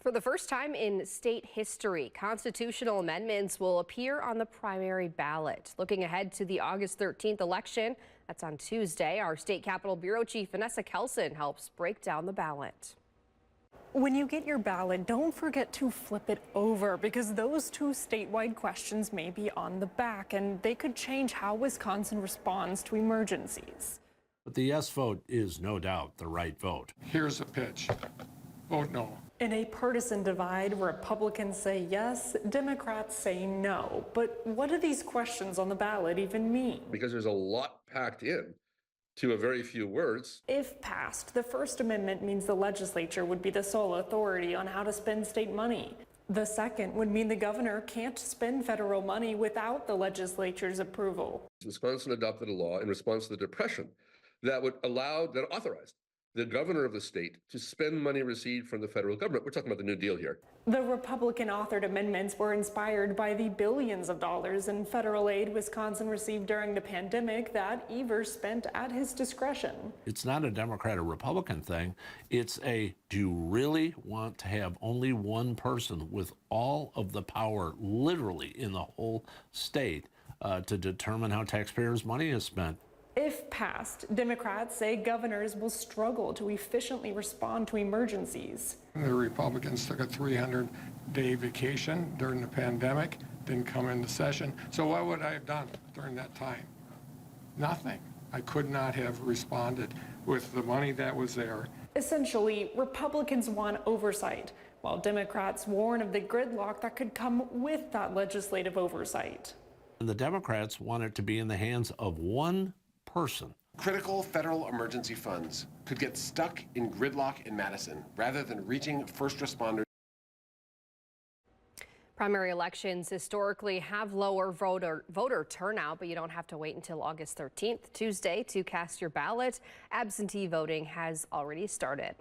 For the first time in state history, constitutional amendments will appear on the primary ballot. Looking ahead to the August 13th election, that's on Tuesday, our State Capitol Bureau Chief Vanessa Kelson helps break down the ballot. When you get your ballot, don't forget to flip it over because those two statewide questions may be on the back and they could change how Wisconsin responds to emergencies. But the yes vote is no doubt the right vote. Here's a pitch. Vote no. In a partisan divide, Republicans say yes, Democrats say no. But what do these questions on the ballot even mean? Because there's a lot packed in to a very few words. If passed, the First Amendment means the legislature would be the sole authority on how to spend state money. The second would mean the governor can't spend federal money without the legislature's approval. Wisconsin adopted a law in response to the Depression that authorized the governor of the state to spend money received from the federal government. We're talking about the New Deal here. The Republican-authored amendments were inspired by the billions of dollars in federal aid Wisconsin received during the pandemic that Evers spent at his discretion. It's not a Democrat or Republican thing. It's do you really want to have only one person with all of the power literally in the whole state to determine how taxpayers' money is spent? If passed, Democrats say governors will struggle to efficiently respond to emergencies. The Republicans took a 300-day vacation during the pandemic, didn't come into session. So what would I have done during that time? Nothing. I could not have responded with the money that was there. Essentially, Republicans want oversight, while Democrats warn of the gridlock that could come with that legislative oversight. And the Democrats want it to be in the hands of one person. Critical federal emergency funds could get stuck in gridlock in Madison rather than reaching first responders. Primary elections historically have lower voter turnout, but you don't have to wait until August 13th, Tuesday, to cast your ballot. Absentee voting has already started.